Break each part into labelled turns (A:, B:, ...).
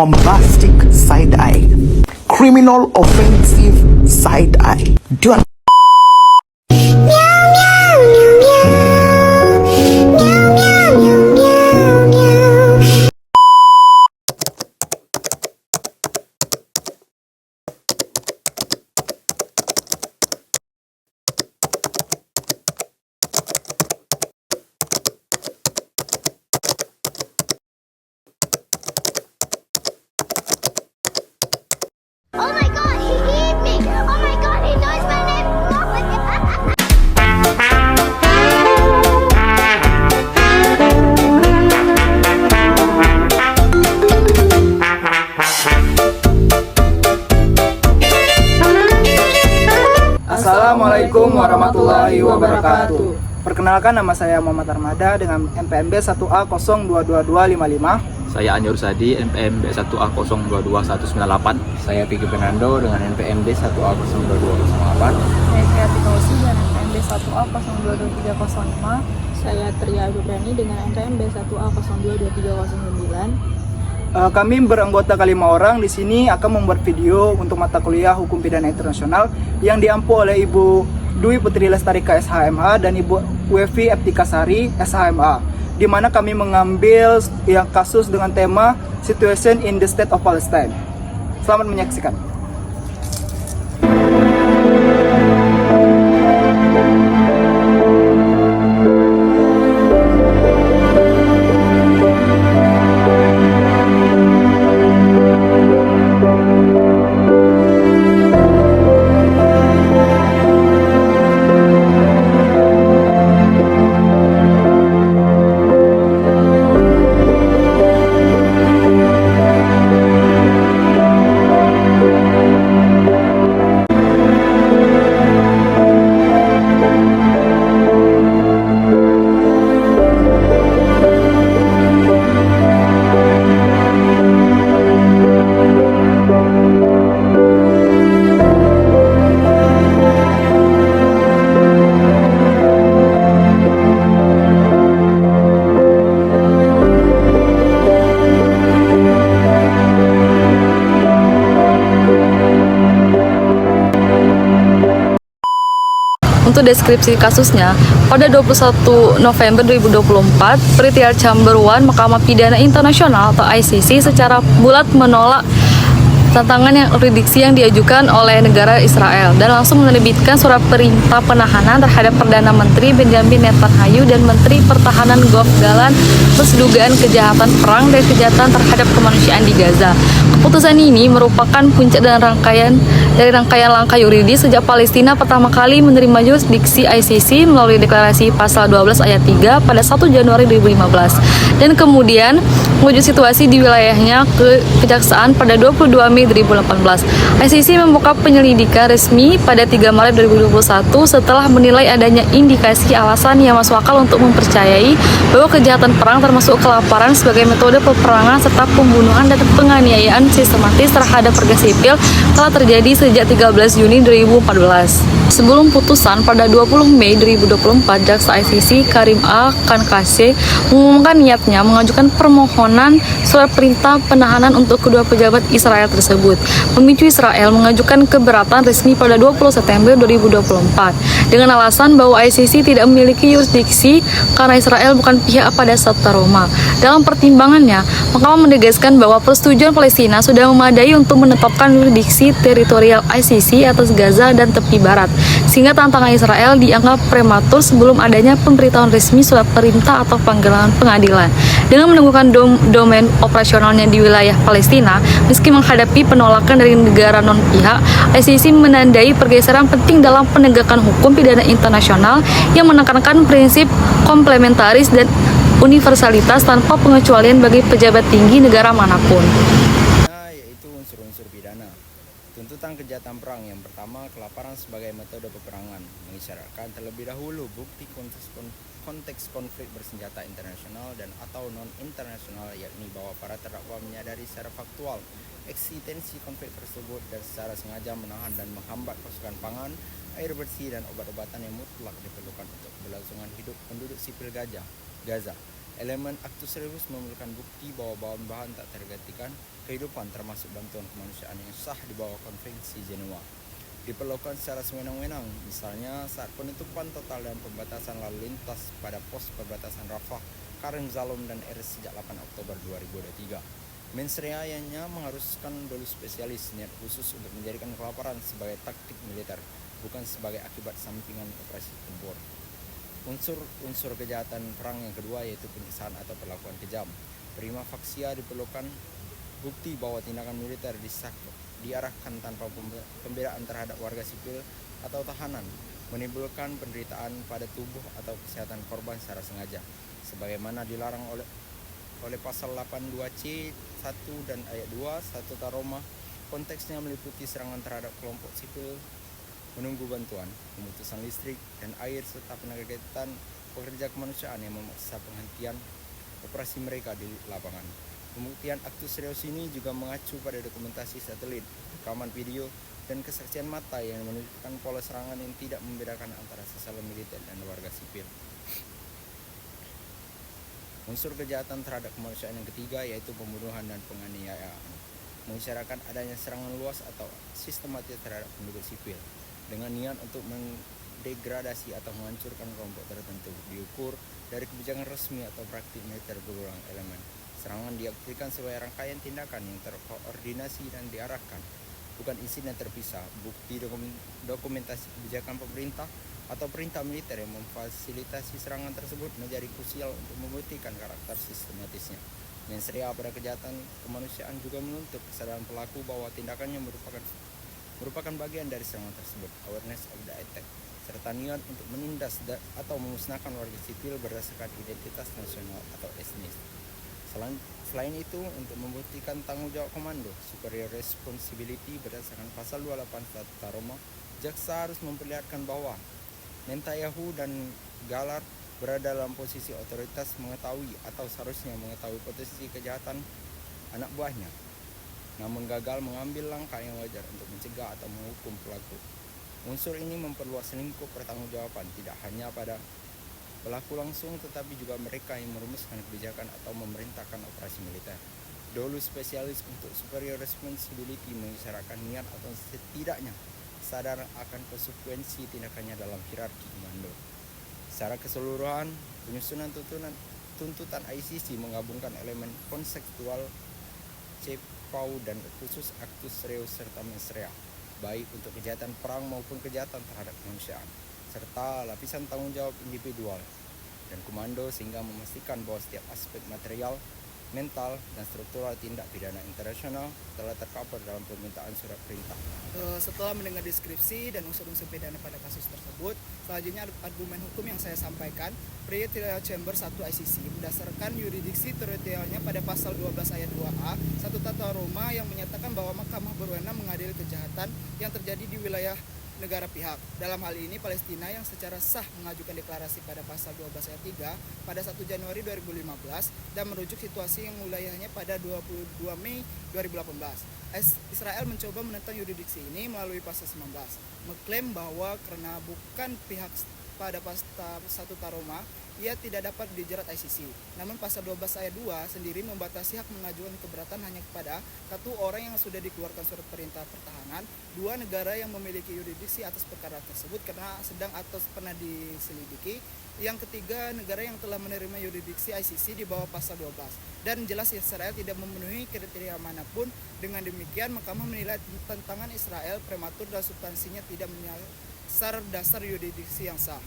A: bombastic side eye, criminal offensive side eye. Do you
B: Oh my god, he hit me! Oh my god, he knows my name!
C: Assalamualaikum warahmatullahi wabarakatuh. Perkenalkan, nama saya Muhammad Armada dengan NPMB 1A 022255.
D: Saya Anjur Sadi, NPMB 1A 022198.
E: Saya Piki Fernando dengan NPMB 1A 02208.
F: Saya Kreatif Kausi dengan NPMB 1A 022305.
G: Saya Tria Ibrani dengan NPMB 1A 022309.
C: Kami beranggota 5 orang di sini akan membuat video untuk mata kuliah Hukum Pidana Internasional yang diampu oleh Ibu Dwi Putri Lestarika SHMH dan Ibu Wevi Eptika Sari SHMA, di mana kami mengambil yang kasus dengan tema Situation in the State of Palestine. Selamat menyaksikan.
F: Untuk deskripsi kasusnya, pada 21 November 2024, Prettiar Chamber One Mahkamah Pidana Internasional atau ICC secara bulat menolak tantangan yang yurisdiksi yang diajukan oleh negara Israel dan langsung menerbitkan surat perintah penahanan terhadap Perdana Menteri Benjamin Netanyahu dan Menteri Pertahanan Yoav Gallant atas dugaan kejahatan perang dan kejahatan terhadap kemanusiaan di Gaza. Keputusan ini merupakan puncak dan rangkaian langkah yuridis sejak Palestina pertama kali menerima jurisdiksi ICC melalui deklarasi pasal 12 ayat 3 pada 1 Januari 2015 dan kemudian menuju situasi di wilayahnya ke kejaksaan pada 22 Mei 2018. ICC membuka penyelidikan resmi pada 3 Maret 2021 setelah menilai adanya indikasi alasan yang masuk akal untuk mempercayai bahwa kejahatan perang termasuk kelaparan sebagai metode peperangan serta pembunuhan dan penganiayaan sistematis terhadap warga sipil telah terjadi sejak 13 Juni 2014. Sebelum putusan pada 20 Mei 2024, Jaksa ICC Karim A. Khankaseh mengumumkan niatnya mengajukan permohonan surat perintah penahanan untuk kedua pejabat Israel tersebut, memicu Israel mengajukan keberatan resmi pada 20 September 2024 dengan alasan bahwa ICC tidak memiliki yurisdiksi karena Israel bukan pihak pada Sabta Roma. Dalam pertimbangannya, Mahkamah menegaskan bahwa persetujuan Palestina sudah memadai untuk menetapkan yurisdiksi teritorial ICC atas Gaza dan tepi barat, sehingga tantangan Israel dianggap prematur sebelum adanya pemberitahuan resmi surat perintah atau panggilan pengadilan. Dengan menemukan domain operasionalnya di wilayah Palestina, meski menghadapi penolakan dari negara non-pihak, ICC menandai pergeseran penting dalam penegakan hukum pidana internasional yang menekankan prinsip komplementaris dan universalitas tanpa pengecualian bagi pejabat tinggi negara manapun.
E: Yaitu unsur-unsur pidana. Tuntutan kejahatan perang yang pertama, kelaparan sebagai metode peperangan, mengisyaratkan terlebih dahulu bukti konteks konflik bersenjata internasional dan atau non-internasional, yakni bahwa para terdakwa menyadari secara faktual eksistensi konflik tersebut dan secara sengaja menahan dan menghambat pasokan pangan, air bersih dan obat-obatan yang mutlak diperlukan untuk keberlangsungan hidup penduduk sipil Gaza. Elemen Actus Reus memerlukan bukti bahwa bahan-bahan tak tergantikan kehidupan termasuk bantuan kemanusiaan yang sah di bawah Konvensi Jenewa diperlakukan secara sewenang-wenang, misalnya saat penutupan total dan pembatasan lalu lintas pada pos perbatasan Rafah, Karim Zalom dan Ers sejak 8 Oktober 2023. Mens reanya mengharuskan dolu spesialis niat khusus untuk menjadikan kelaparan sebagai taktik militer, bukan sebagai akibat sampingan operasi tempur. Unsur kejahatan perang yang kedua yaitu penyiksaan atau perlakuan kejam. Prima facie diperlukan bukti bahwa tindakan militer diarahkan tanpa pembedaan terhadap warga sipil atau tahanan, menimbulkan penderitaan pada tubuh atau kesehatan korban secara sengaja, sebagaimana dilarang oleh pasal 82C 1 dan ayat 2 Statut Roma. Konteksnya meliputi serangan terhadap kelompok sipil menunggu bantuan, pemutusan listrik dan air, serta penerbitan pekerja kemanusiaan yang memaksa penghentian operasi mereka di lapangan. Pembuktian Actus Reus ini juga mengacu pada dokumentasi satelit, rekaman video, dan kesaksian mata yang menunjukkan pola serangan yang tidak membedakan antara sesama militer dan warga sipil. Unsur kejahatan terhadap kemanusiaan yang ketiga yaitu pembunuhan dan penganiayaan, mengisyaratkan adanya serangan luas atau sistematis terhadap penduduk sipil dengan niat untuk mendegradasi atau menghancurkan kelompok tertentu, diukur dari kebijakan resmi atau praktik militer berulang elemen. Serangan diartikan sebagai rangkaian tindakan yang terkoordinasi dan diarahkan, bukan insiden terpisah. Bukti dokumentasi kebijakan pemerintah atau perintah militer yang memfasilitasi serangan tersebut menjadi krusial untuk membuktikan karakter sistematisnya. Mens rea pada kejahatan kemanusiaan juga menuntut kesadaran pelaku bahwa tindakannya merupakan bagian dari serangan tersebut, awareness of the attack, serta niat untuk menindas atau memusnahkan warga sipil berdasarkan identitas nasional atau etnis. Selain itu, untuk membuktikan tanggung jawab komando, superior responsibility berdasarkan pasal 28 Statut Roma, jaksa harus memperlihatkan bahwa Netanyahu dan Gallard berada dalam posisi otoritas mengetahui atau seharusnya mengetahui potensi kejahatan anak buahnya, namun gagal mengambil langkah yang wajar untuk mencegah atau menghukum pelaku. Unsur ini memperluas lingkup pertanggungjawaban tidak hanya pada pelaku langsung, tetapi juga mereka yang merumuskan kebijakan atau memerintahkan operasi militer. Dolu spesialis untuk superior responsibility mengisyaratkan niat atau setidaknya sadar akan konsekuensi tindakannya dalam hierarki komando. Secara keseluruhan, penyusunan tuntutan ICC menggabungkan elemen konseptual, CEPAW dan khusus Actus Reus serta mens rea, baik untuk kejahatan perang maupun kejahatan terhadap kemanusiaan, serta lapisan tanggung jawab individual dan komando, sehingga memastikan bahwa setiap aspek material, mental, dan struktural tindak pidana internasional telah tercover dalam permintaan surat perintah.
C: Setelah mendengar deskripsi dan unsur-unsur pidana pada kasus tersebut, selanjutnya argumen hukum yang saya sampaikan. Pre-trial Chamber 1 ICC berdasarkan yurisdiksi teritorialnya pada pasal 12 ayat 2A Statut Roma yang menyatakan bahwa mahkamah berwenang mengadili kejahatan yang terjadi di wilayah negara pihak. Dalam hal ini Palestina yang secara sah mengajukan deklarasi pada pasal 12 ayat 3 pada 1 Januari 2015 dan merujuk situasi yang wilayahnya pada 22 Mei 2018. Israel mencoba menentang yurisdiksi ini melalui pasal 19, mengklaim bahwa karena bukan pihak pada pasal Statut Roma, ia tidak dapat dijerat ICC. Namun pasal 12 ayat 2 sendiri membatasi hak mengajukan keberatan hanya kepada satu orang yang sudah dikeluarkan surat perintah pertahanan, dua negara yang memiliki yurisdiksi atas perkara tersebut karena sedang atau pernah diselidiki, yang ketiga negara yang telah menerima yurisdiksi ICC di bawah pasal 12. Dan jelas Israel tidak memenuhi kriteria manapun. Dengan demikian, mahkamah menilai tantangan Israel prematur dan substansinya tidak menyasar dasar yurisdiksi yang sah.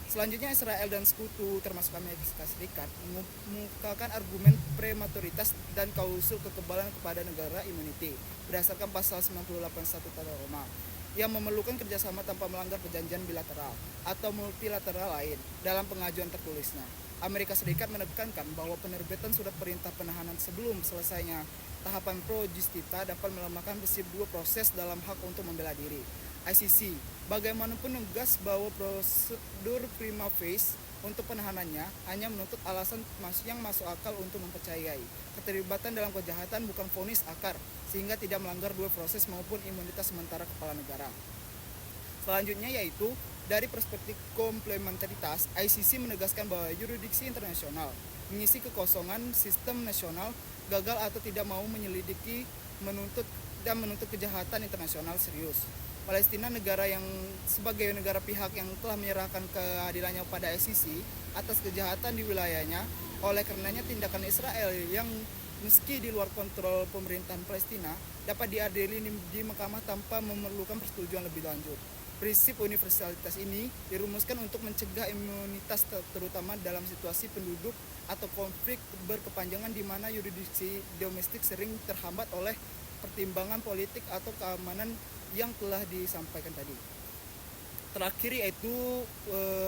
C: Selanjutnya, Israel dan sekutu termasuk Amerika Serikat mengemukakan argumen prematuritas dan klausul kekebalan kepada negara immunity berdasarkan pasal 98 Statut Roma yang memerlukan kerjasama tanpa melanggar perjanjian bilateral atau multilateral lain dalam pengajuan tertulisnya. Amerika Serikat menekankan bahwa penerbitan surat perintah penahanan sebelum selesainya tahapan pro justita dapat melemahkan prinsip dua proses dalam hak untuk membela diri. ICC bagaimanapun negas bahwa prosedur prima facie untuk penahanannya hanya menuntut alasan yang masuk akal untuk mempercayai keterlibatan dalam kejahatan, bukan vonis akar, sehingga tidak melanggar dua proses maupun imunitas sementara kepala negara. Selanjutnya yaitu dari perspektif komplementaritas, ICC menegaskan bahwa yurisdiksi internasional mengisi kekosongan sistem nasional, gagal atau tidak mau menyelidiki, menuntut kejahatan internasional serius. Palestina negara yang sebagai negara pihak yang telah menyerahkan keadilannya pada ICC atas kejahatan di wilayahnya, oleh karenanya tindakan Israel yang meski di luar kontrol pemerintahan Palestina dapat diadili di mahkamah tanpa memerlukan persetujuan lebih lanjut. Prinsip universalitas ini dirumuskan untuk mencegah imunitas terutama dalam situasi penduduk atau konflik berkepanjangan di mana yurisdiksi domestik sering terhambat oleh pertimbangan politik atau keamanan yang telah disampaikan tadi. Terakhir yaitu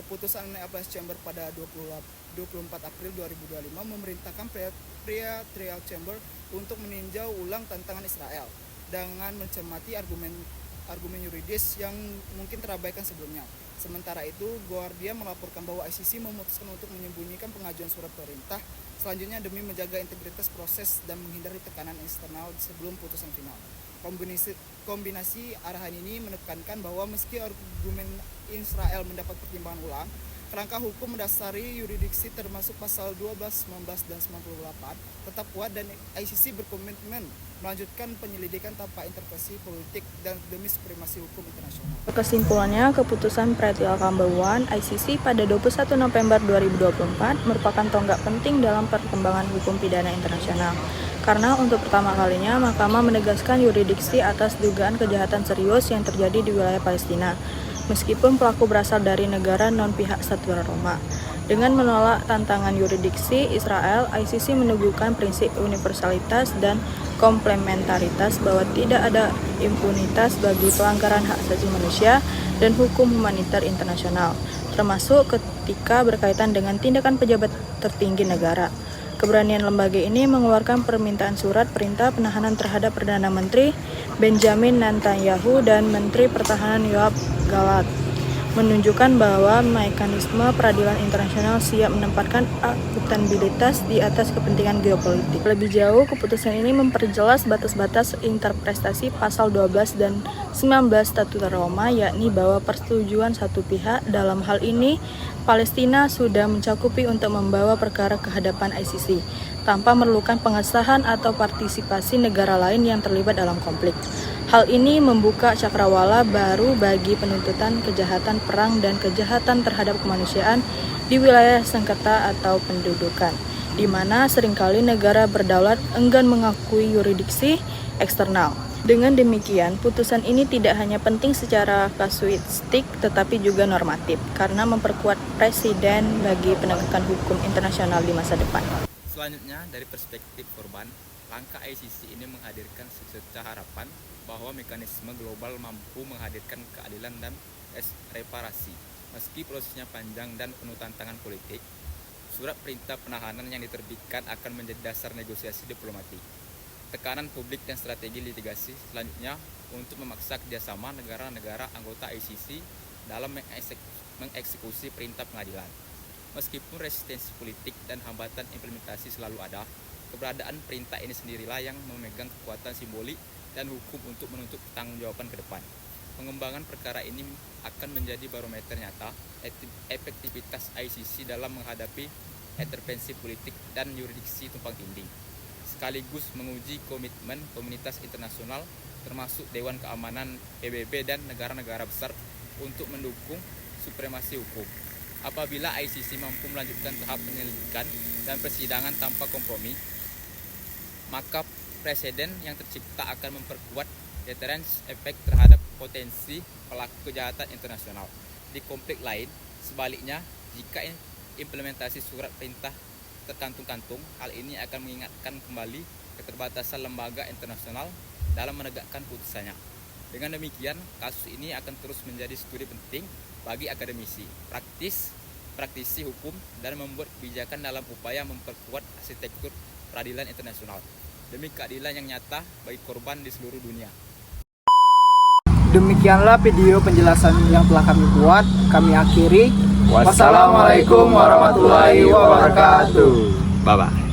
C: putusan Appellate Chamber pada 24 April 2025 memerintahkan Pria Trial Chamber untuk meninjau ulang tantangan Israel dengan mencermati argumen yuridis yang mungkin terabaikan sebelumnya. Sementara itu, Guardian melaporkan bahwa ICC memutuskan untuk menyembunyikan pengajuan surat perintah selanjutnya demi menjaga integritas proses dan menghindari tekanan eksternal sebelum putusan final. Kombinasi arahan ini menekankan bahwa meski argumen Israel mendapat pertimbangan ulang, kerangka hukum mendasari yurisdiksi termasuk pasal 12, 19, dan 98 tetap kuat dan ICC berkomitmen melanjutkan penyelidikan tanpa intervensi politik dan demi supremasi hukum internasional.
G: Kesimpulannya, keputusan Trial Chamber 1 ICC pada 21 November 2024 merupakan tonggak penting dalam perkembangan hukum pidana internasional. Karena untuk pertama kalinya, Mahkamah menegaskan yurisdiksi atas dugaan kejahatan serius yang terjadi di wilayah Palestina, meskipun pelaku berasal dari negara non-pihak Satuan Roma. Dengan menolak tantangan yurisdiksi Israel, ICC meneguhkan prinsip universalitas dan komplementaritas bahwa tidak ada impunitas bagi pelanggaran hak asasi manusia dan hukum humaniter internasional, termasuk ketika berkaitan dengan tindakan pejabat tertinggi negara. Keberanian lembaga ini mengeluarkan permintaan surat perintah penahanan terhadap Perdana Menteri Benjamin Netanyahu dan Menteri Pertahanan Yoav Gallant, menunjukkan bahwa mekanisme peradilan internasional siap menempatkan akuntabilitas di atas kepentingan geopolitik. Lebih jauh, keputusan ini memperjelas batas-batas interpretasi pasal 12 dan 19 Statut Roma, yakni bahwa persetujuan satu pihak, dalam hal ini Palestina, sudah mencakupi untuk membawa perkara ke hadapan ICC tanpa memerlukan pengesahan atau partisipasi negara lain yang terlibat dalam konflik. Hal ini membuka cakrawala baru bagi penuntutan kejahatan perang dan kejahatan terhadap kemanusiaan di wilayah sengketa atau pendudukan, di mana seringkali negara berdaulat enggan mengakui yurisdiksi eksternal. Dengan demikian, putusan ini tidak hanya penting secara kasuistik tetapi juga normatif, karena memperkuat presiden bagi penegakan hukum internasional di masa depan.
D: Selanjutnya, dari perspektif korban, langkah ICC ini menghadirkan secerca harapan bahwa mekanisme global mampu menghadirkan keadilan dan reparasi. Meski prosesnya panjang dan penuh tantangan politik, surat perintah penahanan yang diterbitkan akan menjadi dasar negosiasi diplomatik, tekanan publik dan strategi litigasi selanjutnya untuk memaksa kerjasama negara-negara anggota ICC dalam mengeksekusi perintah pengadilan. Meskipun resistensi politik dan hambatan implementasi selalu ada, keberadaan perintah ini sendirilah yang memegang kekuatan simbolik dan hukum untuk menuntut pertanggungjawaban ke depan. Pengembangan perkara ini akan menjadi barometer nyata efektivitas ICC dalam menghadapi intervensi politik dan yurisdiksi tumpang tindih, sekaligus menguji komitmen komunitas internasional termasuk Dewan Keamanan PBB dan negara-negara besar untuk mendukung supremasi hukum. Apabila ICC mampu melanjutkan tahap penyelidikan dan persidangan tanpa kompromi, maka presiden yang tercipta akan memperkuat deterrence efek terhadap potensi pelaku kejahatan internasional di konflik lain. Sebaliknya, jika implementasi surat perintah terkantung-kantung, hal ini akan mengingatkan kembali keterbatasan lembaga internasional dalam menegakkan putusannya. Dengan demikian, kasus ini akan terus menjadi studi penting bagi akademisi, praktisi hukum, dan membuat kebijakan dalam upaya memperkuat arsitektur peradilan internasional demi keadilan yang nyata bagi korban di seluruh dunia.
C: Demikianlah video penjelasan yang telah kami buat. Kami akhiri.
E: Wassalamualaikum warahmatullahi wabarakatuh.
D: Bye-bye.